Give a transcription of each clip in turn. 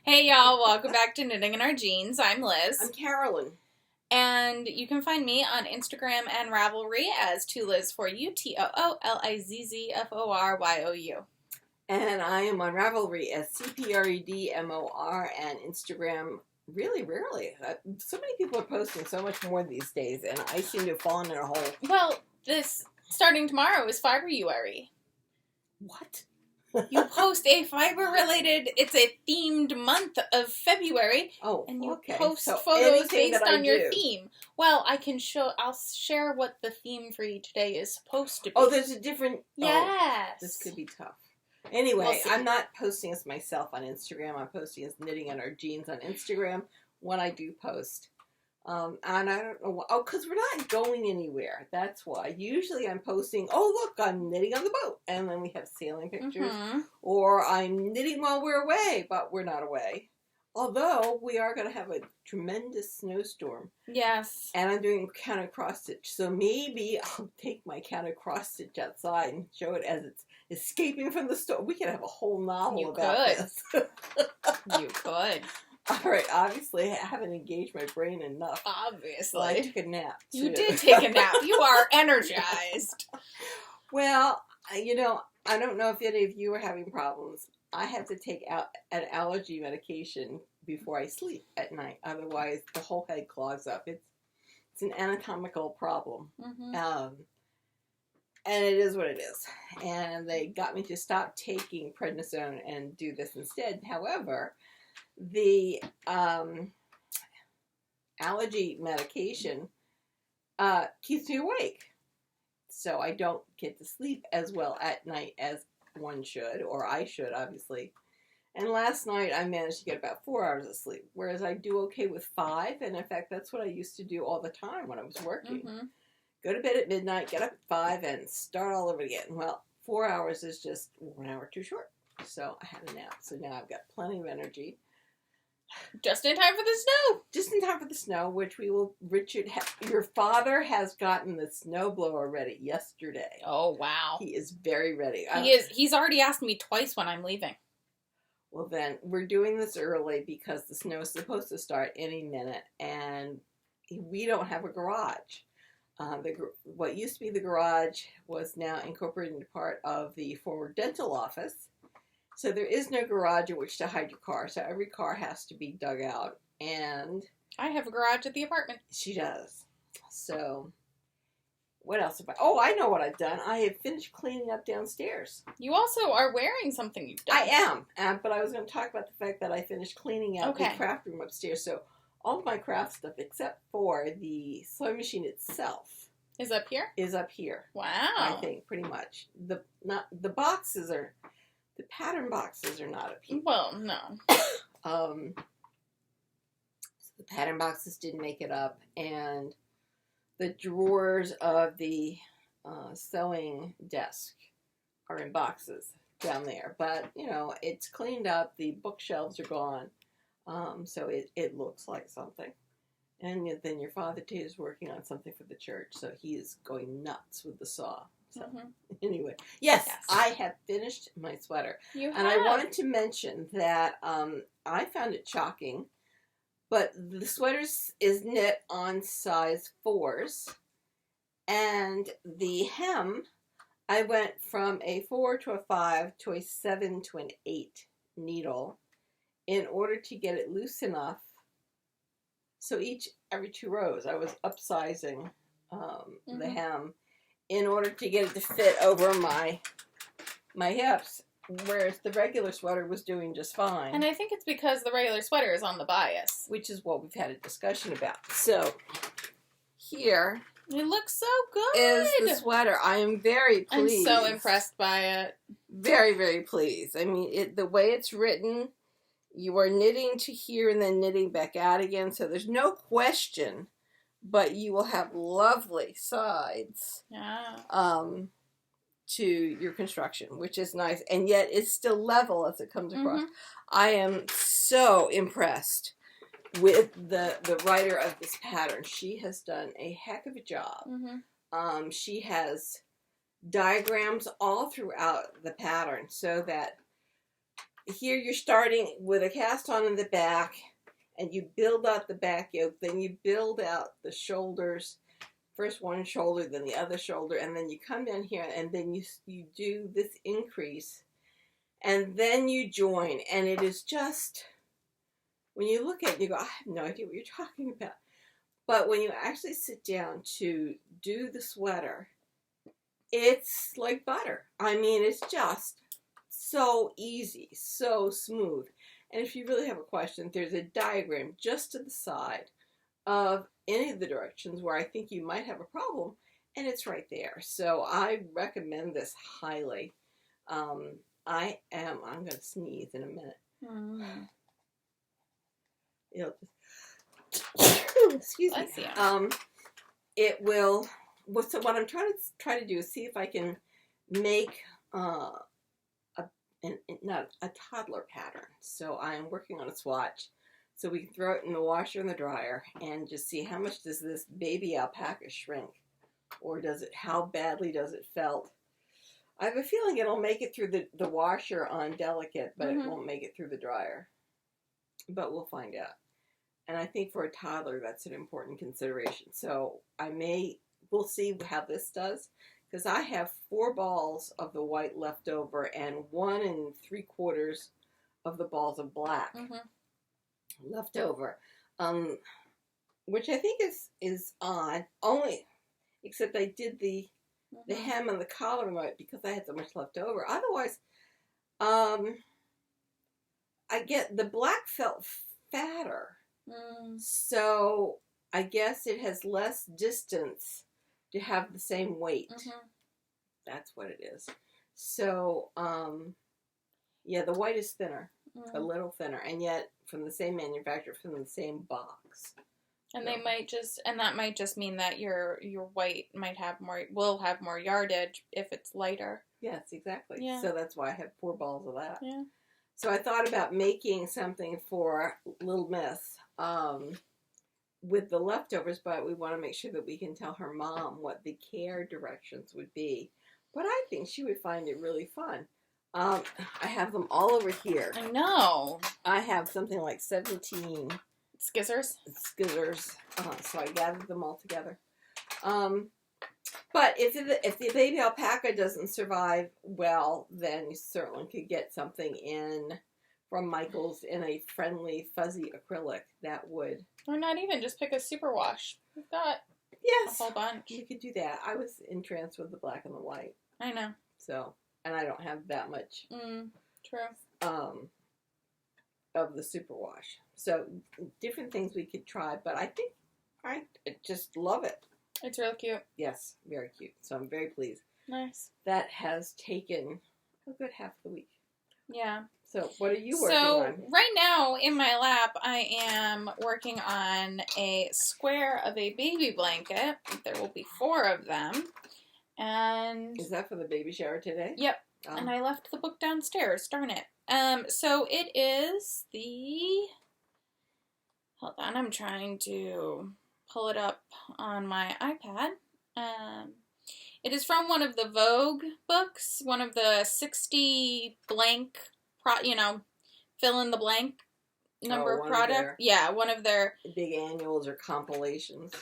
Hey y'all, welcome back to Knitting in Our Jeans. I'm Liz. I'm Carolyn. And you can find me on Instagram and Ravelry as Toolizzforyou, Toolizzforyou. And I am on Ravelry as cpredmor and Instagram really rarely. So many people are posting so much more these days, and I seem to have fallen in a hole. Well, this starting tomorrow is Fiberuary. What? You post a fiber-related, it's a themed month of February. Oh, and you okay. post So photos based on your do. theme. Well, I'll share what the theme for each day is supposed to be. Oh, there's a different... Yes. Oh, this could be tough. Anyway, We'll I'm not posting as myself on Instagram. I'm posting as Knitting in Our Jeans on Instagram when I do post. And I don't know why. Oh, because we're not going anywhere. That's why. Usually I'm posting, oh, look, I'm knitting on the boat. And then we have sailing pictures. Mm-hmm. Or I'm knitting while we're away, but we're not away. Although we are going to have a tremendous snowstorm. Yes. And I'm doing counter cross stitch. So maybe I'll take my counter cross stitch outside and show it as it's escaping from the storm. We could have a whole novel about this. You could. All right, obviously I haven't engaged my brain enough. Obviously. Well, I took a nap, too. You did take a nap. You are energized. Well, you know, I don't know if any of you are having problems. I have to take out an allergy medication before I sleep at night. Otherwise, the whole head clogs up. It's an anatomical problem. Mm-hmm. And it is what it is. And they got me to stop taking prednisone and do this instead. However, the allergy medication keeps me awake. So I don't get to sleep as well at night as one should, or I should, obviously. And last night I managed to get about 4 hours of sleep, whereas I do okay with 5. And in fact, that's what I used to do all the time when I was working. Mm-hmm. Go to bed at midnight, get up at 5, and start all over again. Well, 4 hours is just 1 hour too short. So I had a nap. So now I've got plenty of energy. Just in time for the snow. Just in time for the snow, which we will, your father has gotten the snowblower ready yesterday. Oh, wow. He is very ready. He's already asked me twice when I'm leaving. Well, then, we're doing this early because the snow is supposed to start any minute, and we don't have a garage. What used to be the garage was now incorporated into part of the former dental office. So there is no garage in which to hide your car. So every car has to be dug out. And I have a garage at the apartment. She does. So what else have I... Oh, I know what I've done. I have finished cleaning up downstairs. You also are wearing something you've done. I am. But I was going to talk about the fact that I finished cleaning out the craft room upstairs. So all of my craft stuff, except for the sewing machine itself, is up here? Is up here. Wow. I think, pretty much. The boxes are... The pattern boxes are not up here. Well, no. So the pattern boxes didn't make it up, and the drawers of the sewing desk are in boxes down there. But, you know, it's cleaned up. The bookshelves are gone. So it looks like something. And then your father, too, is working on something for the church, so he is going nuts with the saw. So, anyway, yes, I have finished my sweater. You have. And I wanted to mention that I found it shocking, but the sweater is knit on size 4s, and the hem, I went from a 4 to a 5 to a 7 to an 8 needle in order to get it loose enough. So every 2 rows, I was upsizing the hem in order to get it to fit over my hips, whereas the regular sweater was doing just fine. And I think it's because the regular sweater is on the bias. Which is what we've had a discussion about. So, here... It looks so good! Is the sweater. I am very pleased. I'm so impressed by it. Very, very pleased. I mean, the way it's written, you are knitting to here and then knitting back out again, so there's no question... But you will have lovely sides to your construction, which is nice. And yet it's still level as it comes across. I am so impressed with the writer of this pattern. She has done a heck of a job. She has diagrams all throughout the pattern so that here you're starting with a cast on in the back, and you build out the back yoke, then you build out the shoulders, first one shoulder, then the other shoulder, and then you come down here, and then you do this increase, and then you join, and it is just, when you look at it, you go, I have no idea what you're talking about. But when you actually sit down to do the sweater, it's like butter. I mean, it's just so easy, so smooth. And if you really have a question, there's a diagram just to the side of any of the directions where I think you might have a problem, and it's right there. So I recommend this highly. I'm going to sneeze in a minute. It'll just, excuse me. It will, so what I'm trying to do is see if I can make not a toddler pattern. So I'm working on a swatch so we can throw it in the washer and the dryer and just see how much does this baby alpaca shrink, or how badly does it felt. I have a feeling it'll make it through the washer on delicate, but it won't make it through the dryer. But we'll find out. And I think for a toddler, that's an important consideration. So we'll see how this does. Because I have 4 balls of the white left over and 1 3/4 of the balls of black left over. Which I think is odd. Only, except I did the hem and the collar right because I had so much left over. Otherwise, I get the black felt fatter. So I guess it has less distance to have the same weight. That's what it is. So, yeah, the white is thinner, a little thinner, and yet from the same manufacturer, from the same box. And they might that might just mean that your white will have more yardage if it's lighter. Yes, exactly. Yeah. So that's why I have 4 balls of that. Yeah. So I thought about making something for Little Miss with the leftovers, but we want to make sure that we can tell her mom what the care directions would be. But I think she would find it really fun. I have them all over here. I know. I have something like 17 skizzers. So I gathered them all together. But if the baby alpaca doesn't survive well, then you certainly could get something in from Michael's in a friendly fuzzy acrylic that would. Or not even, just pick a superwash. We've got a whole bunch. You could do that. I was entranced with the black and the white. I know. So, and I don't have that much. True. Of the superwash. So, different things we could try, but I think I just love it. It's real cute. Yes, very cute. So I'm very pleased. Nice. That has taken a good half of the week. Yeah. So what are you working on? So right now in my lap, I am working on a square of a baby blanket. There will be 4 of them. And is that for the baby shower today? Yep. And I left the book downstairs. Darn it. So it is hold on, I'm trying to pull it up on my iPad. It is from one of the Vogue books, one of the 60 blank, fill in the blank number of product. Yeah, one of their big annuals or compilations.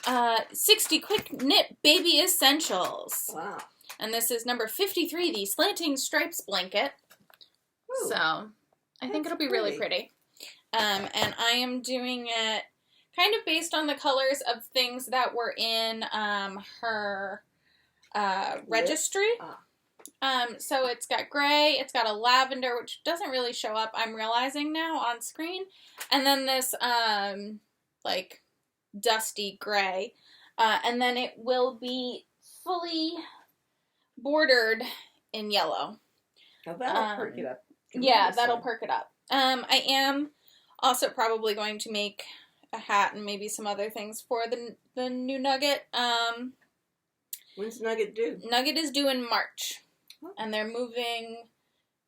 60 quick knit baby essentials. Wow. And this is number 53, the Slanting Stripes blanket. Ooh, so I think it'll be really pretty. And I am doing it kind of based on the colors of things that were in her registry. So it's got gray, it's got a lavender, which doesn't really show up, I'm realizing now, on screen. And then this, like, dusty gray. And then it will be fully bordered in yellow. Oh, that'll perk it up. Yeah, that'll perk it up. I am also probably going to make a hat and maybe some other things for the new Nugget. When's Nugget due? Nugget is due in March. Oh. And they're moving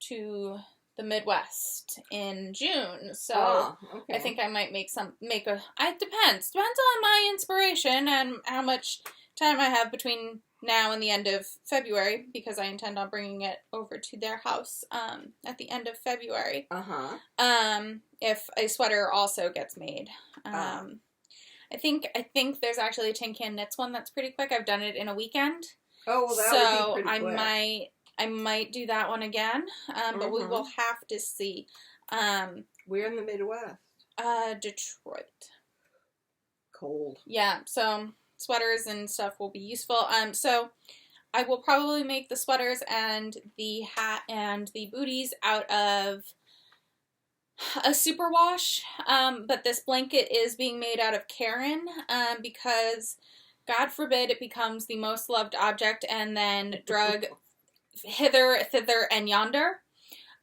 to the Midwest in June. So okay. I think I might it depends. Depends on my inspiration and how much time I have between now in the end of February, because I intend on bringing it over to their house at the end of February. If a sweater also gets made. I think there's actually a Tin Can Knits one that's pretty quick. I've done it in a weekend. Oh, well, that would be pretty quick. I might do that one again, but we will have to see. We're in the Midwest. Detroit. Cold. Yeah, so sweaters and stuff will be useful. So I will probably make the sweaters and the hat and the booties out of a superwash, but this blanket is being made out of Karen, because God forbid it becomes the most loved object and then drug hither, thither, and yonder,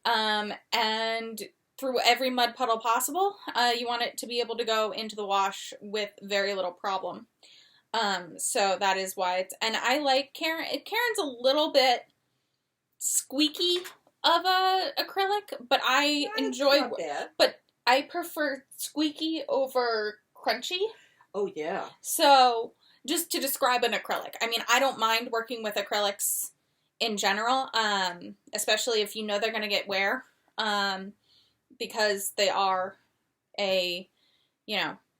and through every mud puddle possible. You want it to be able to go into the wash with very little problem. So that is why it's, and I like Karen. Karen's a little bit squeaky of a acrylic, but I enjoy, but I prefer squeaky over crunchy. Oh yeah. So just to describe an acrylic, I mean, I don't mind working with acrylics in general, especially if you know they're going to get wear, because they are a,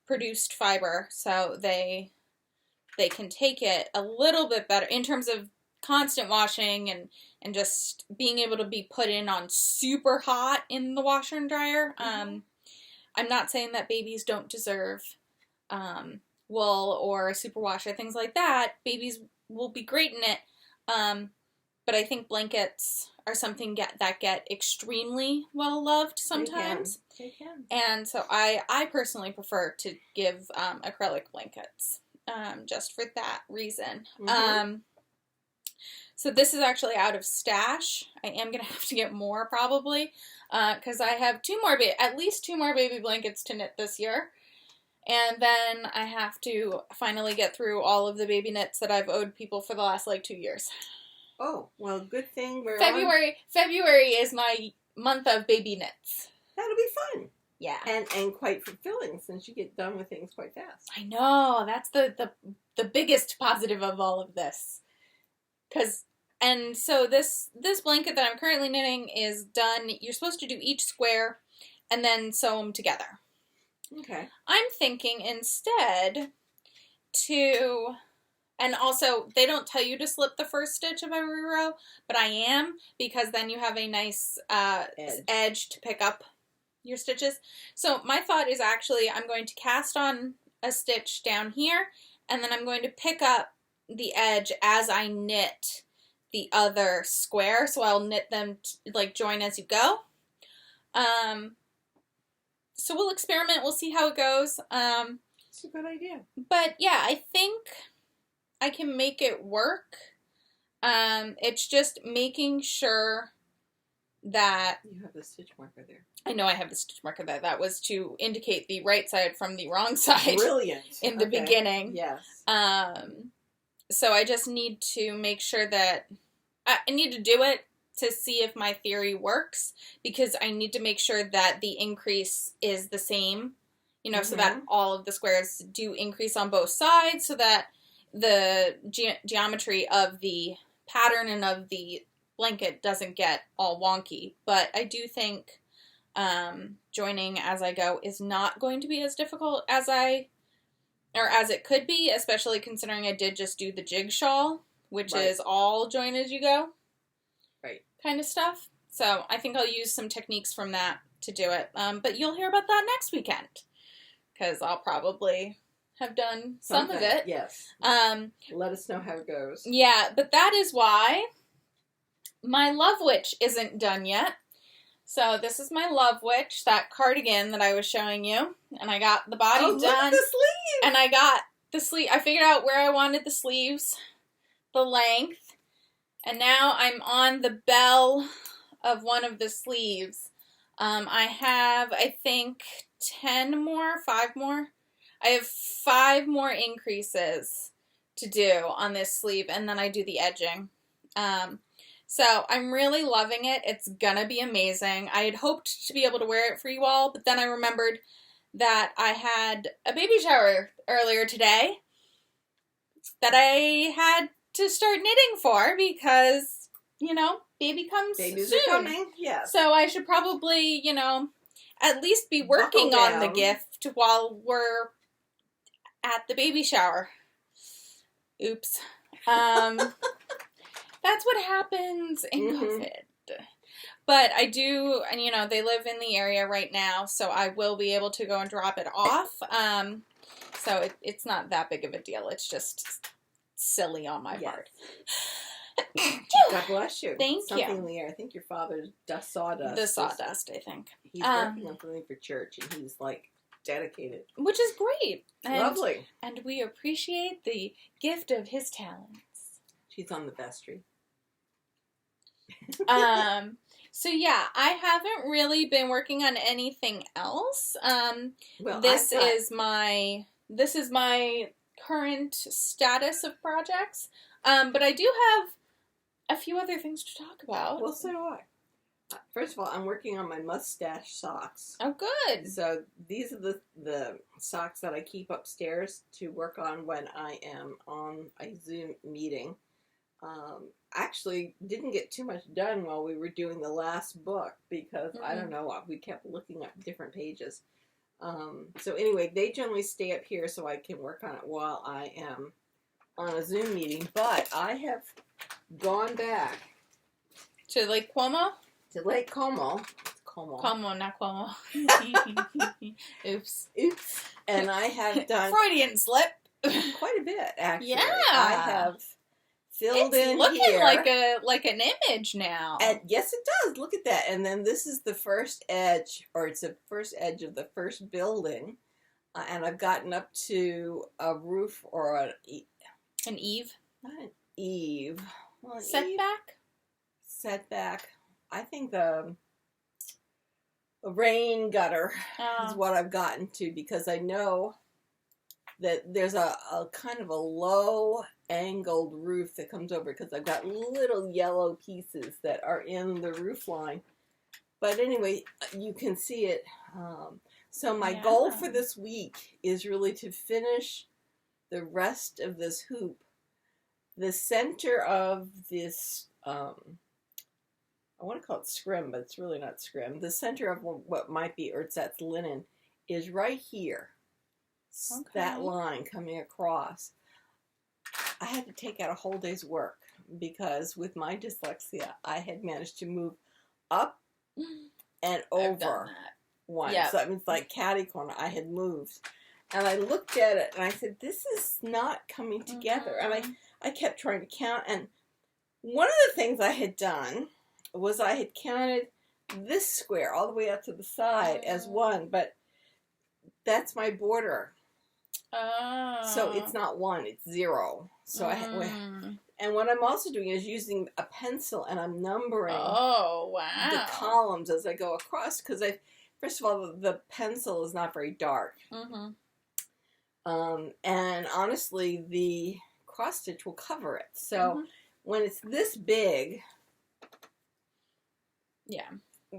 produced fiber, so they can take it a little bit better in terms of constant washing and just being able to be put in on super hot in the washer and dryer. I'm not saying that babies don't deserve wool or superwash or things like that. Babies will be great in it, but I think blankets are something that get extremely well loved sometimes. They can. And so I personally prefer to give acrylic blankets, just for that reason. So this is actually out of stash. I am going to have to get more probably, because I have at least two more baby blankets to knit this year. And then I have to finally get through all of the baby knits that I've owed people for the last 2 years. Oh, well, good thing we're February is my month of baby knits. That'll be fun. Yeah. And quite fulfilling, since you get done with things quite fast. I know. That's the biggest positive of all of this. So this blanket that I'm currently knitting is done. You're supposed to do each square and then sew them together. Okay. I'm thinking instead and also they don't tell you to slip the first stitch of every row, but I am, because then you have a nice edge to pick up your stitches. So my thought is actually I'm going to cast on a stitch down here, and then I'm going to pick up the edge as I knit the other square. So I'll knit them join as you go. So we'll experiment. We'll see how it goes. It's a good idea. But yeah, I think I can make it work. It's just making sure that... You have the stitch marker there. I know I have the stitch marker there. That was to indicate the right side from the wrong side. Brilliant. In the beginning. Yes. So I just need to make sure that... I need to do it to see if my theory works, because I need to make sure that the increase is the same, so that all of the squares do increase on both sides, so that the geometry of the pattern and of the blanket doesn't get all wonky. But I do think joining as I go is not going to be as difficult as it could be, especially considering I did just do the jig shawl, which is all join as you go. Right. Kind of stuff. So I think I'll use some techniques from that to do it. But you'll hear about that next weekend, because I'll probably have done some of it. Yes. Let us know how it goes. Yeah, but that is why my Love Witch isn't done yet. So this is my Love Witch, that cardigan that I was showing you. And I got the body done. Look at the sleeve! And I got the sleeve. I figured out where I wanted the sleeves, the length. And now I'm on the bell of one of the sleeves. I have, I think, 5 more. I have 5 more increases to do on this sleeve, and then I do the edging. So I'm really loving it. It's gonna be amazing. I had hoped to be able to wear it for you all, but then I remembered that I had a baby shower earlier today that I had to start knitting for because, you know, baby comes Babies soon. are coming, yes. So I should probably, you know, at least be working on the gift while we're at the baby shower. Oops. That's what happens in COVID. But I do, and you know, they live in the area right now, so I will be able to go and drop it off. So it's not that big of a deal. It's just silly on my part. God bless you. Thank you. Something in the air. I think your father's sawdust. The sawdust, I think. He's working on something for church, and he's like dedicated. Which is great. Lovely. And we appreciate the gift of his talents. She's on the vestry. So yeah, I haven't really been working on anything else. Well, this is my current status of projects. But I do have a few other things to talk about. Well, so do I. First of all, I'm working on my mustache socks. Oh, good. So these are the socks that I keep upstairs to work on when I am on a Zoom meeting. Actually didn't get too much done while we were doing the last book because I don't know, we kept looking up different pages. So anyway, they generally stay up here so I can work on it while I am on a Zoom meeting. But I have gone back to Lake Como. To Lake Como. Como, not Cuomo. Oops. And I have done Freudian slip. Quite a bit, actually. Yeah. I have filled in looking here. like an image now. And yes, it does. Look at that. And then this is the first edge, or it's the first edge of the first building. And I've gotten up to a roof or an eave. Not an eave. Well, an Setback? Setback. I think the rain gutter is what I've gotten to because I know that there's a kind of a low angled roof that comes over because I've got little yellow pieces that are in the roof line. But anyway, you can see it. So my goal for this week is really to finish the rest of this hoop. The center of this, I want to call it scrim, but it's really not scrim. The center of what might be ersatz linen is right here. Okay. That line coming across. I had to take out a whole day's work because with my dyslexia, I had managed to move up and over one. Yep. So it was like catty corner. I had moved. And I looked at it and I said, this is not coming together. And I kept trying to count. And one of the things I had done was I had counted this square all the way up to the side as one. But that's my border. So it's not 1, it's 0. So and what I'm also doing is using a pencil and I'm numbering the columns as I go across because first of all the pencil is not very dark. And honestly the cross stitch will cover it. So when it's this big,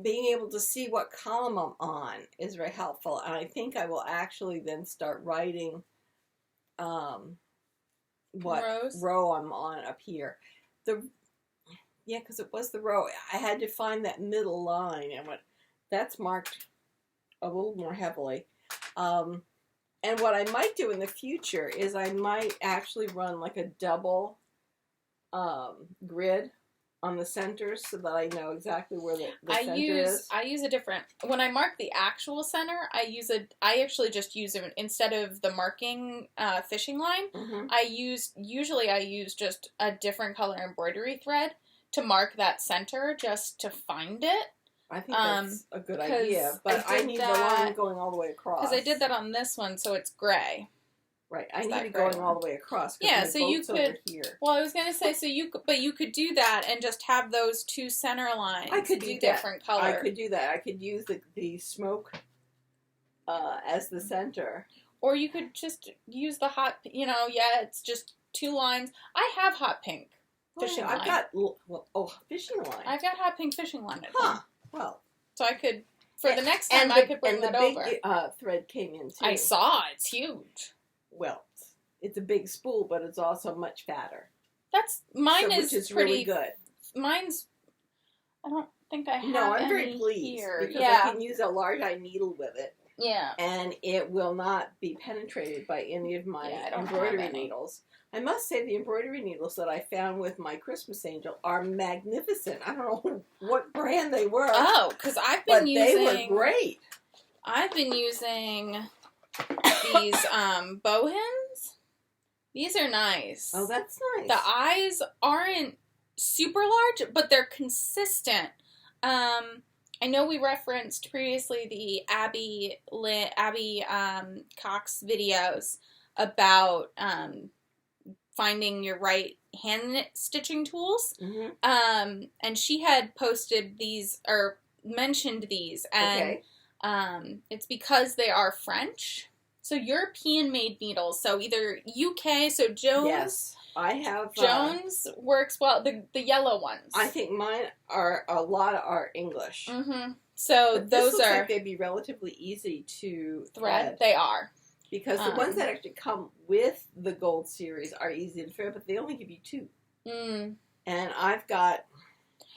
being able to see what column I'm on is very helpful. And I think I will actually then start writing what row I'm on up here. Because it was the row. I had to find that middle line and that's marked a little more heavily. And what I might do in the future is I might actually run like a double grid on the centers so that I know exactly where the center is. I use a different, when I mark the actual center, I actually just use it instead of the marking fishing line. Usually I use just a different color embroidery thread to mark that center just to find it. I think that's a good idea, but I need the line going all the way across. Because I did that on this one, so it's gray. Right, I need it going all the way across. Yeah, so you could. Over here. Well, I was gonna say, but you could do that and just have those two center lines. I could do different color. I could do that. I could use the smoke as the center, or you could just use the hot. It's just 2 lines. I have hot pink fishing line. I've got fishing line. I've got hot pink fishing line at home. Well, so I could the next time I could bring that over. And the big thread came in too. I saw it's huge. Well, it's a big spool, but it's also much fatter. Mine which is pretty really good. Mine's, I don't think I have No, I'm any very pleased here. because Yeah. I can use a large eye needle with it. Yeah. And it will not be penetrated by any of my embroidery needles. I must say the embroidery needles that I found with my Christmas angel are magnificent. I don't know what brand they were. Oh, because they were great. I've been using these bohins. These are nice. Oh, that's nice. The eyes aren't super large, but they're consistent. I know we referenced previously the Abby Cox videos about finding your right hand knit stitching tools. Mm-hmm. And she had posted these or mentioned these, and it's because they are French. So European made needles. So either UK, so Jones. Yes, I have. Jones works well. The yellow ones. I think mine are a lot are English. Mm-hmm. So but those looks are like they'd be relatively easy to thread. They are, because the ones that actually come with the gold series are easy to thread, but they only give you 2. Mm. And I've got.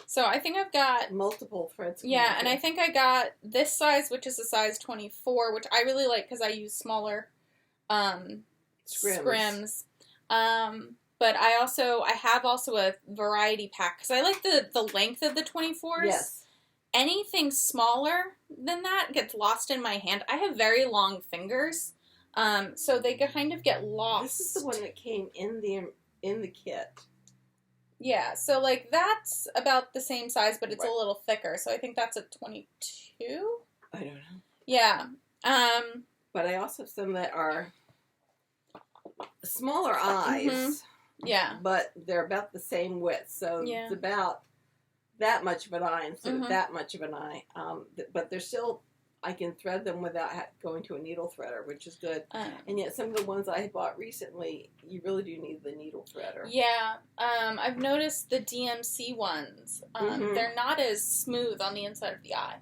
So I think I've got multiple threads. Yeah, and I think I got this size, which is a size 24, which I really like because I use smaller scrims. But I have also a variety pack because I like the length of the 24s. Yes. Anything smaller than that gets lost in my hand. I have very long fingers, so they kind of get lost. This is the one that came in the kit. Yeah, so like that's about the same size, but it's a little thicker. So I think that's a 22. I don't know. Yeah. But I also have some that are smaller eyes. Mm-hmm. Yeah. But they're about the same width, so it's about that much of an eye instead of that much of an eye. But they're still. I can thread them without going to a needle threader, which is good. And yet some of the ones I bought recently, you really do need the needle threader. Yeah. I've noticed the DMC ones. They're not as smooth on the inside of the eye.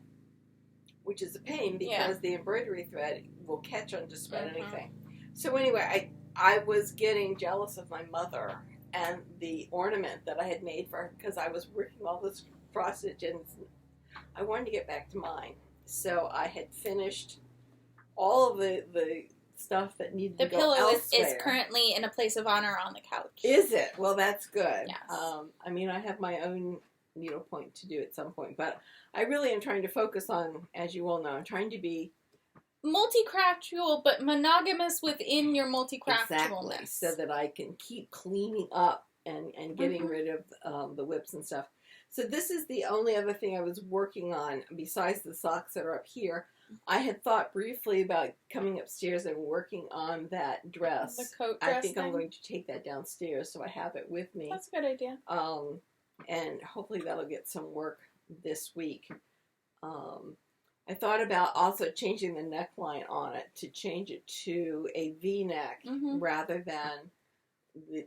Which is a pain because the embroidery thread will catch on just about anything. So anyway, I was getting jealous of my mother and the ornament that I had made for her because I was working all this cross stitch and I wanted to get back to mine. So I had finished all of the stuff that needed to go elsewhere. The pillow is currently in a place of honor on the couch. Is it? Well, that's good. Yes. I mean, I have my own needlepoint to do at some point, but I really am trying to focus on, as you all know, I'm trying to be multi-craftual, but monogamous within your multi-craftualness. Exactly, so that I can keep cleaning up and getting rid of the whips and stuff. So this is the only other thing I was working on besides the socks that are up here. I had thought briefly about coming upstairs and working on that dress. The coat dress I think thing? I'm going to take that downstairs so I have it with me. That's a good idea. And hopefully that'll get some work this week. I thought about also changing the neckline on it to change it to a V-neck rather than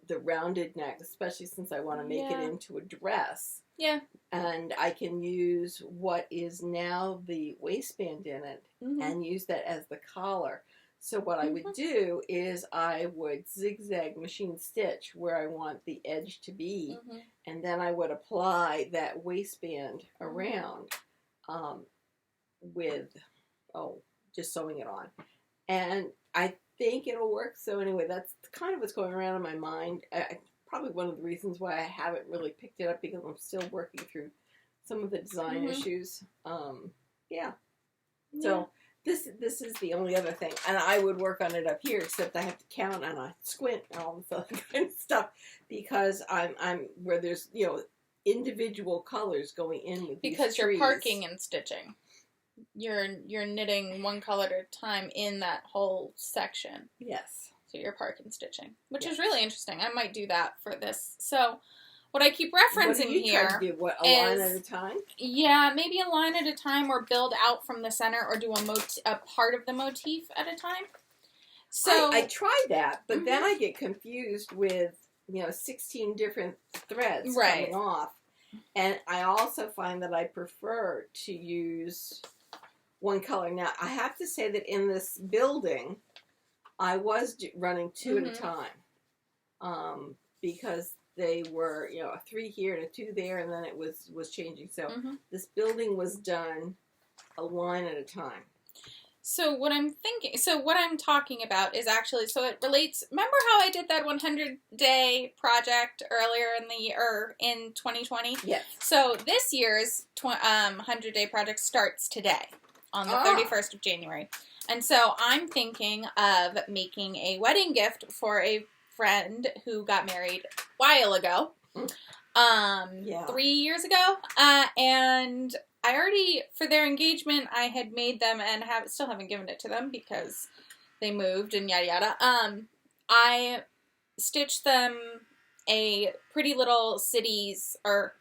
the rounded neck, especially since I want to make it into a dress. Yeah. And I can use what is now the waistband in it and use that as the collar. So what I would do is I would zigzag machine stitch where I want the edge to be, and then I would apply that waistband around with, just sewing it on. And I think it'll work. So anyway, that's kind of what's going around in my mind. Probably one of the reasons why I haven't really picked it up because I'm still working through some of the design issues. So this is the only other thing, and I would work on it up here, except I have to count and I squint and all this other kind of stuff because I'm where there's individual colors going in with these because you're trees. parking and stitching. You're knitting one color at a time in that whole section. Yes. So you're parking stitching, which is really interesting. I might do that for this. So what I keep referencing here try to do? What, a line at a time? Yeah, maybe a line at a time, or build out from the center, or do a part of the motif at a time. So I tried that, but then I get confused with 16 different threads coming off, and I also find that I prefer to use one color. Now I have to say that in this building, I was running 2 at a time because they were, you know, a 3 here and a 2 there, and then it was changing. So this building was done a line at a time. So what I'm talking about is actually, so it relates, remember how I did that 100-day project earlier in the year, in 2020? Yes. So this year's 100-day project starts today, on the 31st of January. And so I'm thinking of making a wedding gift for a friend who got married a while ago, 3 years ago, and I already, for their engagement, I had made them and still haven't given it to them because they moved and yada yada. I stitched them a Pretty Little Cities, or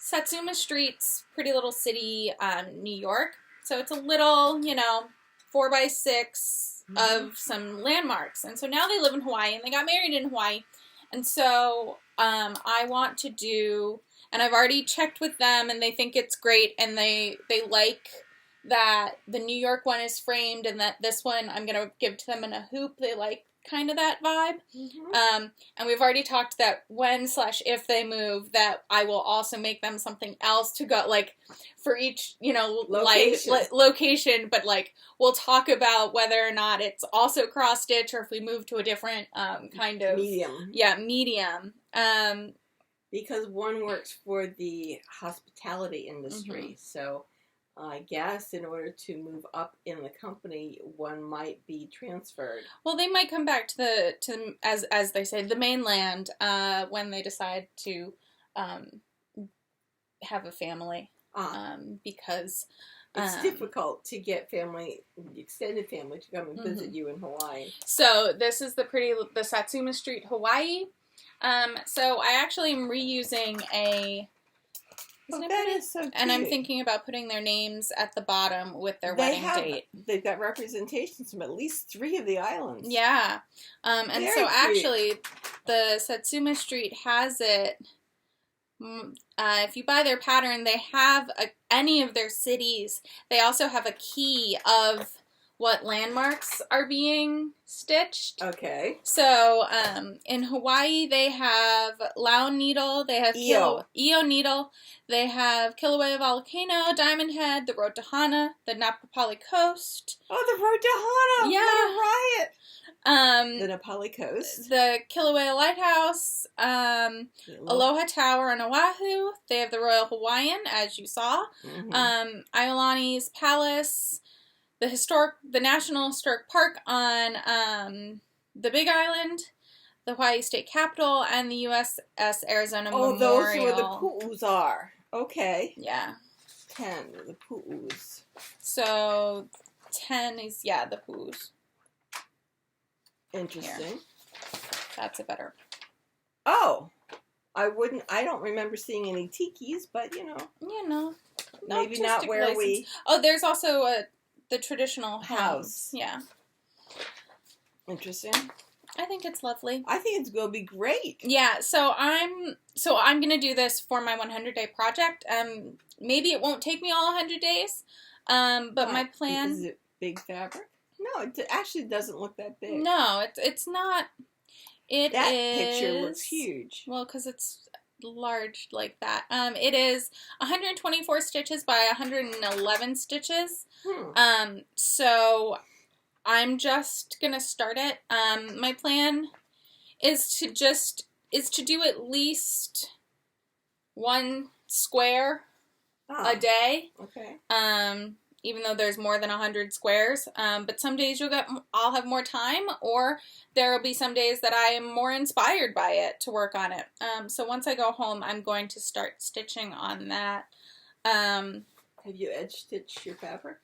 Satsuma Street's Pretty Little City, New York. So it's a little, 4x6 of some landmarks. And so now they live in Hawaii, and they got married in Hawaii. And so I want to do, and I've already checked with them, and they think it's great, and they like that the New York one is framed, and that this one I'm going to give to them in a hoop. They like kind of that vibe. And we've already talked that when/if they move, that I will also make them something else to go, like, for each, location, but, like, we'll talk about whether or not it's also cross-stitch, or if we move to a different kind of... Medium. Yeah, medium. Because one works for the hospitality industry, so I guess in order to move up in the company, one might be transferred. Well, they might come back to as they say, the mainland when they decide to have a family, because it's difficult to get extended family to come and visit you in Hawaii. So this is the Satsuma Street, Hawaii. So I actually am reusing that is so cute. And I'm thinking about putting their names at the bottom with their wedding date. They've got representations from at least 3 of the islands. Yeah. And Very so cute. actually, the Satsuma Street has it. If you buy their pattern, they have any of their cities. They also have a key of what landmarks are being stitched. Okay. So, in Hawaii, they have Lau Needle, they have Io Needle, they have Kilauea Volcano, Diamond Head, the Road to Hana, the Napapali Coast. Oh, the Road to Hana! Yeah. What a riot! The Napali Coast. The Kilauea Lighthouse, Aloha Tower on Oahu. They have the Royal Hawaiian, as you saw. Iolani's Palace. The National Historic Park on the Big Island, the Hawaii State Capitol, and the USS Arizona Memorial. Oh, those are where the pu'us are. Okay. Yeah. 10 are the pu'us. So 10 is, the pu'us. Interesting. Here. That's a better. Oh. I don't remember seeing any tikis, but maybe not where license. We. Oh, there's also the traditional house. Yeah. Interesting. I think it's lovely. I think it's going to be great. Yeah, so I'm going to do this for my 100-day project. Maybe it won't take me all 100 days. But my plan... Is it big fabric? No, it actually doesn't look that big. No, it's not. That picture looks huge. Well, because it's large like that. It is 124 stitches by 111 stitches. So I'm just gonna start it. My plan is to do at least one square a day. Okay. Even though there's more than 100 squares. But some days I'll have more time, or there will be some days that I am more inspired by it to work on it. So once I go home, I'm going to start stitching on that. Have you edge stitched your fabric?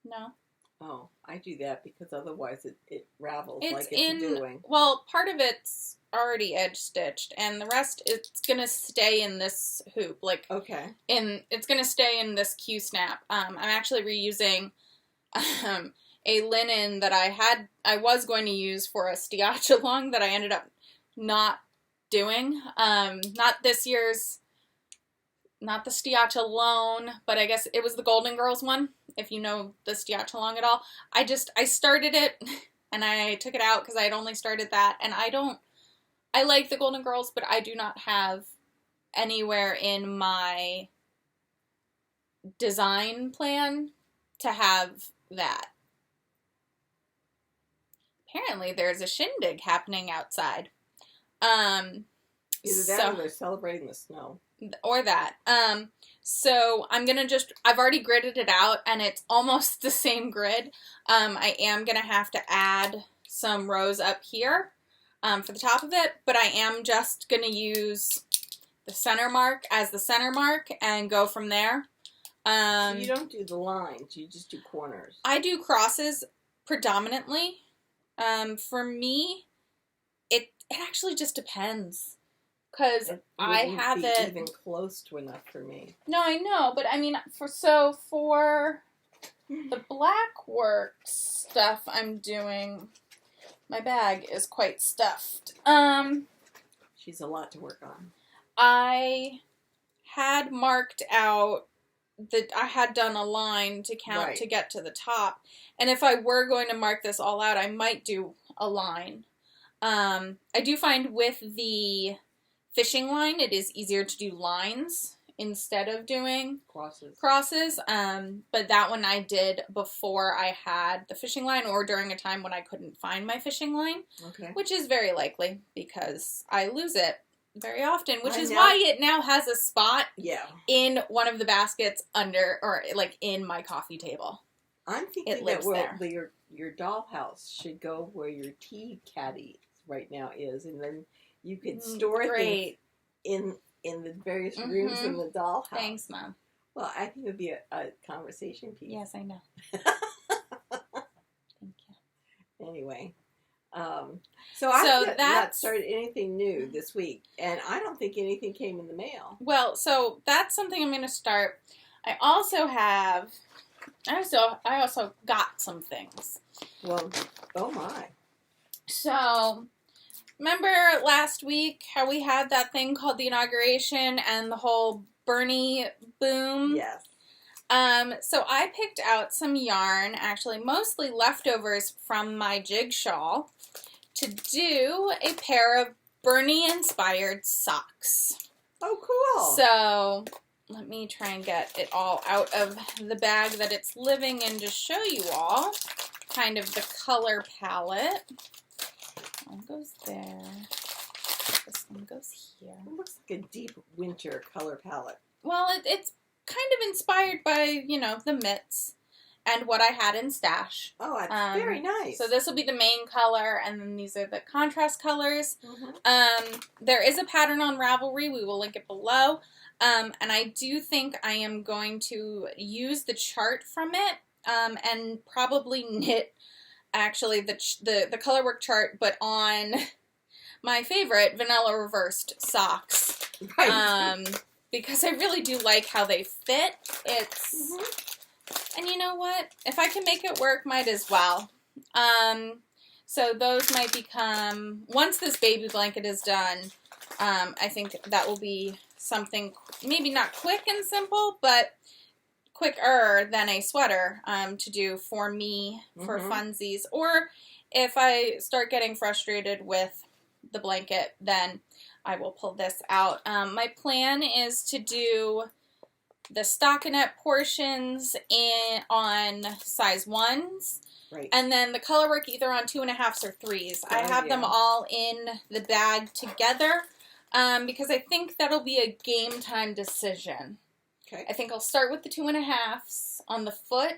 No. Oh, I do that because otherwise it ravels like it's doing. Well, part of it's already edge stitched, and the rest it's gonna stay in this hoop. Okay. It's gonna stay in this Q snap. I'm actually reusing a linen that I was going to use for a stiacha along that I ended up not doing. Not this year's. Not the stiacha alone, but I guess it was the Golden Girls one, if you know the stiacha along at all. I started it, and I took it out because I had only started that, and I don't I like the Golden Girls, but I do not have anywhere in my design plan to have that. Apparently there's a shindig happening outside. Either that or they're celebrating the snow. Or that. So I'm going to I've already gridded it out, and it's almost the same grid. I am going to have to add some rows up here for the top of it, but I am just going to use the center mark as the center mark and go from there. So you don't do the lines, you just do corners. I do crosses predominantly. For me, it actually just depends. Because I have it even close to enough for me. No, I know, but I mean, for the black work stuff I'm doing, my bag is quite stuffed. She's a lot to work on. I had marked out that I had done a line to count to get to the top, and if I were going to mark this all out, I might do a line. I do find with the fishing line, it is easier to do lines instead of doing crosses. But that one I did before I had the fishing line, or during a time when I couldn't find my fishing line, which is very likely because I lose it very often, which is why it now has a spot in one of the baskets under, or like in my coffee table. I'm thinking that your dollhouse should go where your tea caddy right now is, and then you could store things in the various rooms in the dollhouse. Thanks, Mom. Well, I think it would be a conversation piece. Yes, I know. Thank you. Anyway, so I have not started anything new this week, and I don't think anything came in the mail. Well, so that's something I'm going to start. I also got some things. Well, oh my. So, remember last week how we had that thing called the inauguration and the whole Bernie boom? Yes. So I picked out some yarn, actually mostly leftovers from my jig shawl, to do a pair of Bernie-inspired socks. Oh, cool. So let me try and get it all out of the bag that it's living in to show you all kind of the color palette. One goes there. This one goes here. It looks like a deep winter color palette. Well, it's kind of inspired by, the mitts and what I had in stash. Oh, that's very nice. So this will be the main color, and then these are the contrast colors. There is a pattern on Ravelry. We will link it below. And I do think I am going to use the chart from it and probably knit actually the colorwork chart, but on my favorite vanilla reversed socks. Right. Because I really do like how they fit. And you know what? If I can make it work, might as well. So those might become, once this baby blanket is done, I think that will be something maybe not quick and simple, but quicker than a sweater to do for me for funsies. Or if I start getting frustrated with the blanket, then I will pull this out. My plan is to do the stockinette portions on size 1s. Right. And then the colorwork either on 2.5s or 3s. I have them all in the bag together because I think that'll be a game time decision. Okay. I think I'll start with the 2.5s on the foot,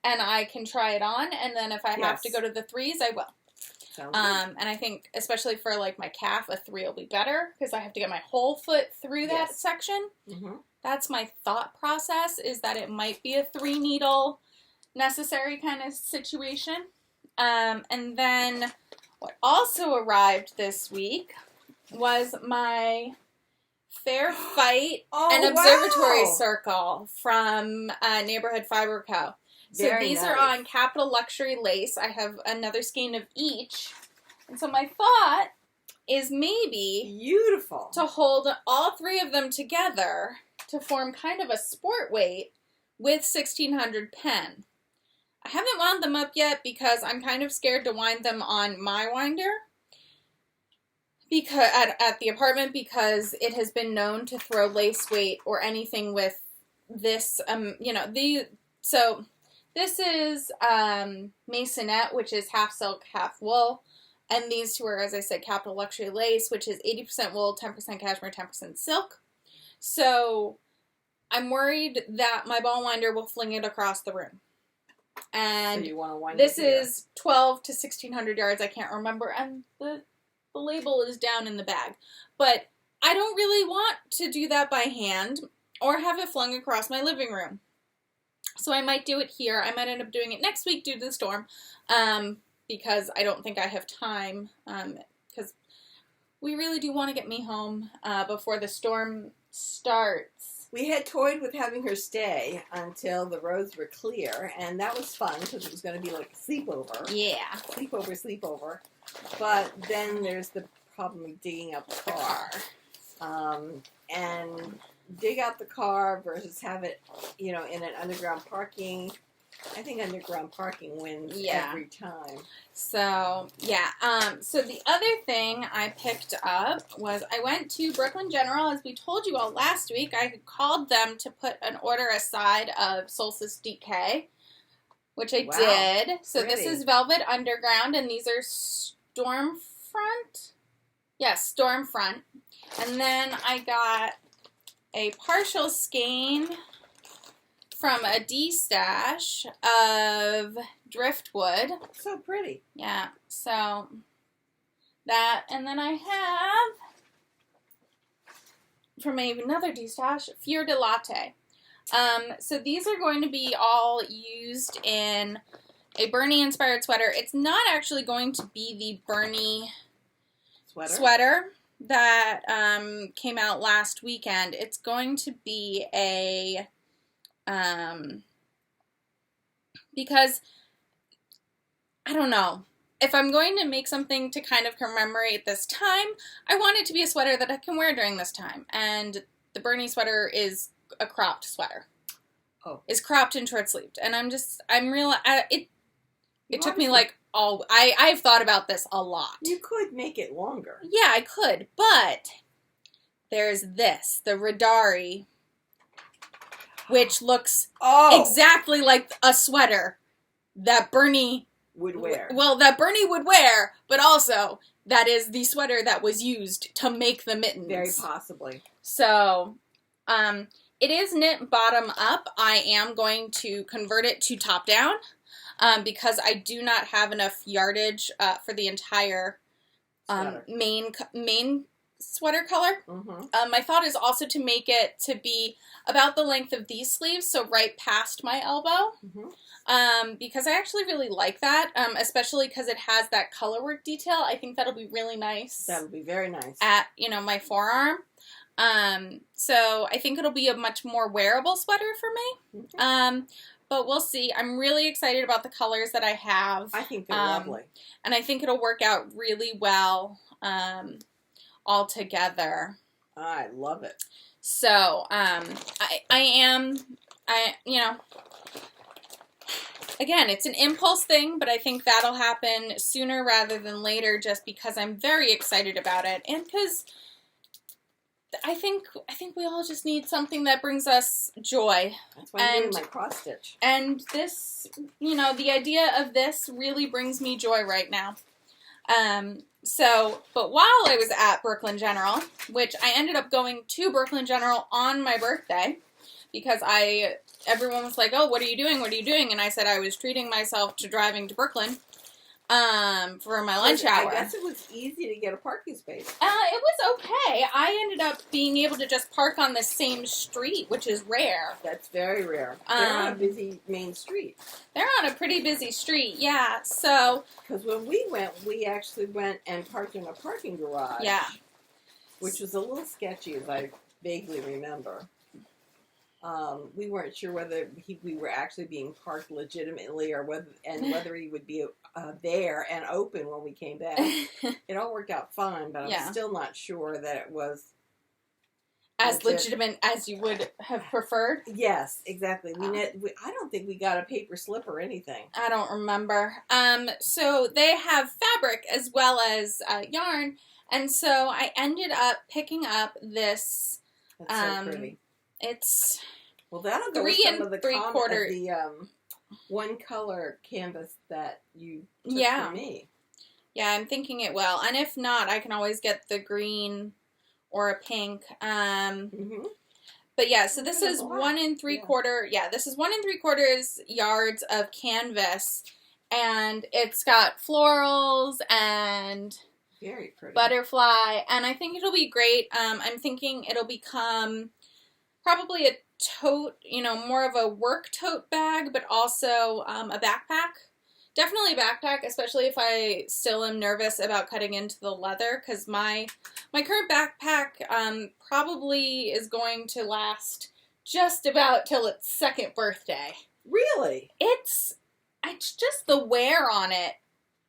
and I can try it on, and then if I have to go to the 3s, I will. And I think, especially for like my calf, a 3 will be better because I have to get my whole foot through that section. That's my thought process, is that it might be a 3-needle necessary kind of situation. And then what also arrived this week was my Fair Fight and Observatory Circle from Neighborhood Fiber Co. So these are on Capital Luxury Lace. I have another skein of each. And so my thought is maybe beautiful to hold all 3 of them together to form kind of a sport weight with 1600 pen. I haven't wound them up yet because I'm kind of scared to wind them on my winder. because at the apartment, because it has been known to throw lace weight or anything with this, so this is Masonette, which is half silk, half wool. And these two are, as I said, Capital Luxury Lace, which is 80% wool, 10% cashmere, 10% silk. So I'm worried that my ball winder will fling it across the room. And so you want to wind this it here. is 12 to 1,600 yards. I can't remember. And the label is down in the bag. But I don't really want to do that by hand or have it flung across my living room. So I might do it here. I might end up doing it next week due to the storm. Because I don't think I have time, because we really do want to get me home before the storm starts. We had toyed with having her stay until the roads were clear, and that was fun because it was going to be like a sleepover. Yeah. Sleepover. But then there's the problem of digging out the car. And dig out the car versus have it, in an underground parking. I think underground parking wins every time. So, yeah. So the other thing I picked up was I went to Brooklyn General. As we told you all last week, I called them to put an order aside of Solstice DK, which I did. So pretty. This is Velvet Underground, and these are Stormfront. Yes, Stormfront. And then I got a partial skein from a D-stash of driftwood. So pretty. Yeah, so that, and then I have from another D-stash, Fior de Latte. So these are going to be all used in a Bernie-inspired sweater. It's not actually going to be the Bernie sweater that came out last weekend. It's going to be a because I don't know, if I'm going to make something to kind of commemorate this time, I want it to be a sweater that I can wear during this time. And the Bernie sweater is a cropped sweater. Oh. It's cropped and short sleeved. And it took me like I've thought about this a lot. You could make it longer. Yeah, I could, but there's this, the Riddari, which looks exactly like a sweater that Bernie would wear. That Bernie would wear, but also that is the sweater that was used to make the mittens. Very possibly. So, it is knit bottom up. I am going to convert it to top down because I do not have enough yardage for the entire main sweater color. Mm-hmm. My thought is also to make it to be about the length of these sleeves, so right past my elbow. Mm-hmm. Because I actually really like that, especially because it has that colorwork detail. I think that'll be really nice. That'll be very nice. At, my forearm. So I think it'll be a much more wearable sweater for me. Mm-hmm. But we'll see. I'm really excited about the colors that I have. I think they're lovely. And I think it'll work out really well all together. I love it. So, again, it's an impulse thing, but I think that'll happen sooner rather than later just because I'm very excited about it. And because I think we all just need something that brings us joy. That's why I'm doing my cross stitch. And this, the idea of this really brings me joy right now. But while I was at Brooklyn General, which I ended up going to Brooklyn General on my birthday, because everyone was like, oh, what are you doing? What are you doing? And I said I was treating myself to driving to Brooklyn, for my lunch hour. I guess it was easy to get a parking space. It was okay. I ended up being able to just park on the same street, which is rare. That's very rare. They're on a busy main street. They're on a pretty busy street, yeah. So, because when we actually went and parked in a parking garage. Yeah. Which was a little sketchy, as I vaguely remember. We weren't sure whether we were actually being parked legitimately or whether he would be there and open when we came back. It all worked out fine, but I'm still not sure that it was as legitimate as you would have preferred. Yes, exactly. I don't think we got a paper slip or anything. I don't remember. So they have fabric as well as yarn, And so I ended up picking up this. That's so pretty. It's well, that'll go with some of the one color canvas that you took for me. Yeah, I'm thinking it will. And if not, I can always get the green or a pink. But yeah, so this is 1 3/4. Yeah, this is 1 3/4 yards of canvas, and it's got florals and very pretty butterfly, and I think it'll be great. I'm thinking it'll become probably a tote, more of a work tote bag, but also a backpack. Definitely a backpack, especially if I still am nervous about cutting into the leather, because my current backpack probably is going to last just about till its 2nd birthday. Really? It's just the wear on it.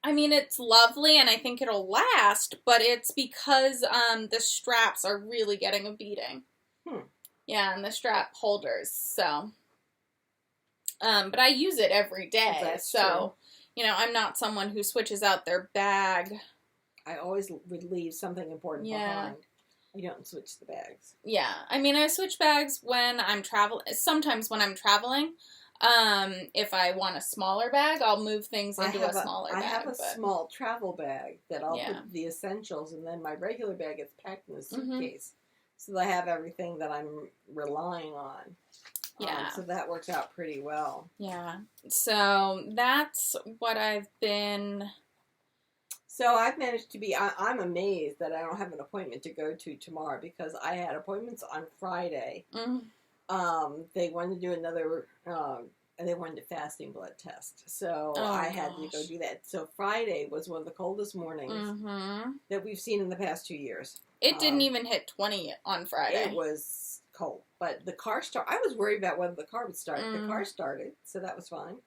I mean, it's lovely, and I think it'll last, but it's because the straps are really getting a beating. Yeah, and the strap holders, so. But I use it every day, that's so, I'm not someone who switches out their bag. I always would leave something important behind. I don't switch the bags. Yeah, I mean, I switch bags when I'm sometimes when I'm traveling. If I want a smaller bag, I'll move things into a smaller bag. I have a small travel bag that I'll put the essentials, and then my regular bag gets packed in a suitcase. So I have everything that I'm relying on. Yeah. So that works out pretty well. Yeah. So that's what I've been... So I've managed to be... I'm amazed that I don't have an appointment to go to tomorrow, because I had appointments on Friday. They wanted to do another... they wanted a fasting blood test. So I had to go do that. So Friday was one of the coldest mornings that we've seen in the past 2 years. It didn't even hit 20 on Friday. It was cold. But the car started. I was worried about whether the car would start. The car started, so that was fine.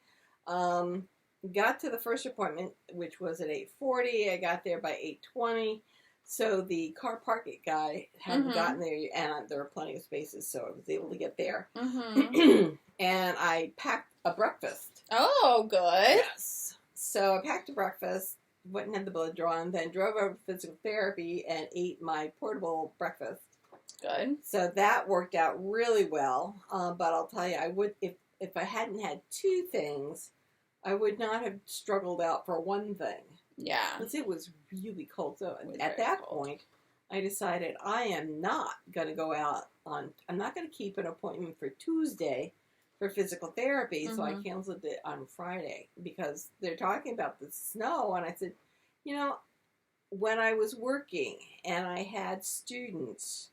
Got to the first appointment, which was at 8:40. I got there by 8:20. So the car parking guy hadn't gotten there, and there were plenty of spaces, so I was able to get there. And I packed a breakfast. Oh, good. Yes. So I packed a breakfast, went and had the blood drawn, then drove over to physical therapy and ate my portable breakfast. Good. So that worked out really well. But I'll tell you, I would if I hadn't had 2 things, I would not have struggled out for one thing. Yeah. Because it was really cold. So at that point, I decided I am not going to go out I'm not going to keep an appointment for Tuesday for physical therapy. So I canceled it on Friday because they're talking about the snow. And I said, when I was working and I had students,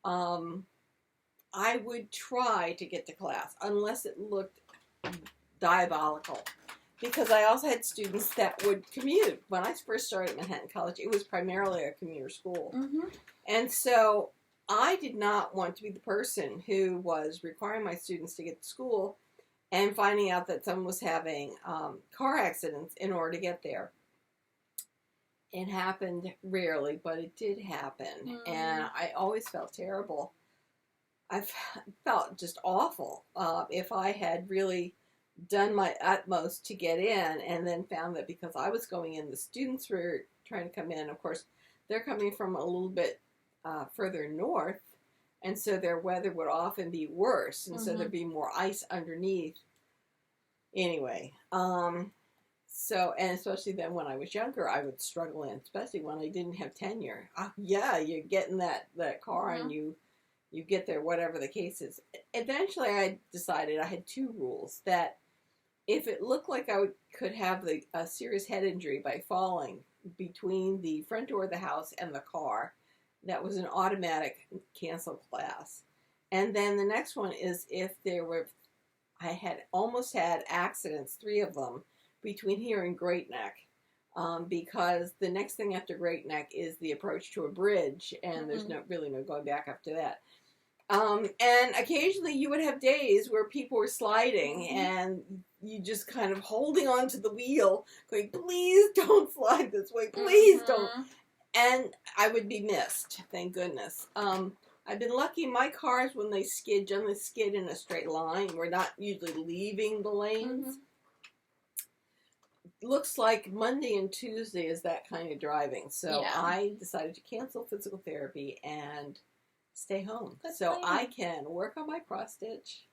I would try to get to class unless it looked diabolical. Because I also had students that would commute. When I first started at Manhattan College, it was primarily a commuter school. And so I did not want to be the person who was requiring my students to get to school and finding out that someone was having car accidents in order to get there. It happened rarely, but it did happen. And I always felt terrible. I felt just awful if I had really done my utmost to get in and then found that because I was going in, the students were trying to come in. Of course, they're coming from a little bit further north, and so their weather would often be worse, and so there'd be more ice underneath. Anyway, so, and especially then when I was younger, I would struggle in, especially when I didn't have tenure. You get in that car and you get there, whatever the case is. Eventually, I decided I had 2 rules. That if it looked like I could have a serious head injury by falling between the front door of the house and the car, that was an automatic cancel class. And then the next one is if I had almost had accidents, 3 of them, between here and Great Neck. Because the next thing after Great Neck is the approach to a bridge, and there's no going back after that. And occasionally you would have days where people were sliding and you just kind of holding on to the wheel going, please don't slide this way, please don't. And I would be missed, thank goodness. I've been lucky. My cars, when they skid, generally skid in a straight line. We're not usually leaving the lanes. looks like Monday and Tuesday is that kind of driving. So Yeah. I decided to cancel physical therapy and stay home. Good so plan. I can work on my cross stitch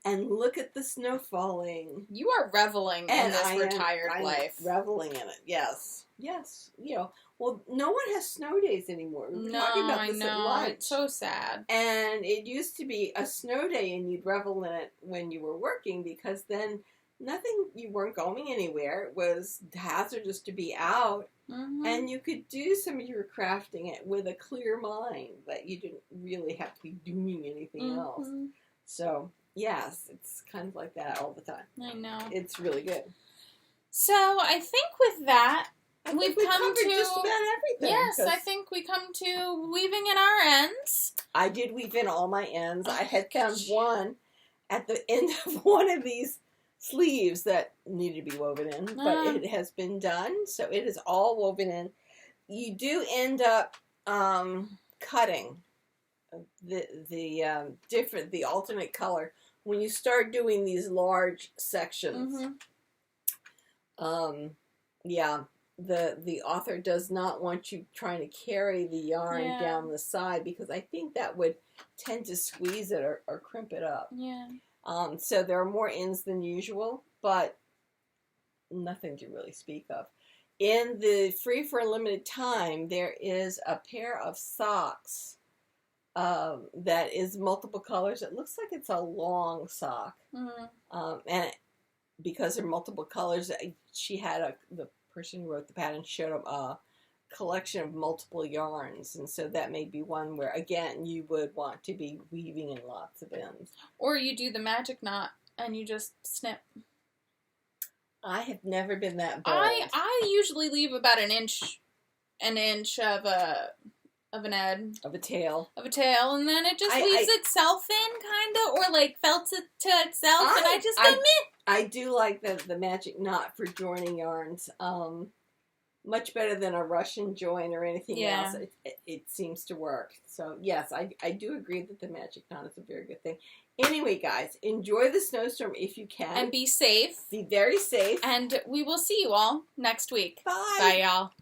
and look at the snow falling. You are reveling in this retired life. Reveling in it, yes. Yes. You know, well, no one has snow days anymore. We were talking about this at lunch. It's so sad. And it used to be a snow day and you'd revel in it when you were working because then you weren't going anywhere. It was hazardous to be out. Mm-hmm. And you could do some of your crafting it with a clear mind that you didn't really have to be doing anything else. So, yes, it's kind of like that all the time. I know. It's really good. So, I think with that, we've come to just about everything. Yes, I think we come to weaving in our ends. I did weave in all my ends. I had found one at the end of one of these sleeves that needed to be woven in, but it has been done, so it is all woven in. You do end up cutting the alternate color when you start doing these large sections. Yeah, the author does not want you trying to carry the yarn down the side because I think that would tend to squeeze it or crimp it up. Yeah. So there are more ends than usual, but nothing to really speak of. In the Free for a Limited Time, there is a pair of socks that is multiple colors. It looks like it's a long sock. And because they're multiple colors, she had the person who wrote the pattern showed them a collection of multiple yarns, and so that may be one where again you would want to be weaving in lots of ends, or you do the magic knot and you just snip. I have never been that bold. I usually leave about an inch of a tail, and then it just weaves itself in, kind of, or like felts it to itself, and I just admit I do like the magic knot for joining yarns. Much better than a Russian join or anything else. It seems to work. So, yes, I do agree that the magic knot is a very good thing. Anyway, guys, enjoy the snowstorm if you can. And be safe. Be very safe. And we will see you all next week. Bye. Bye, y'all.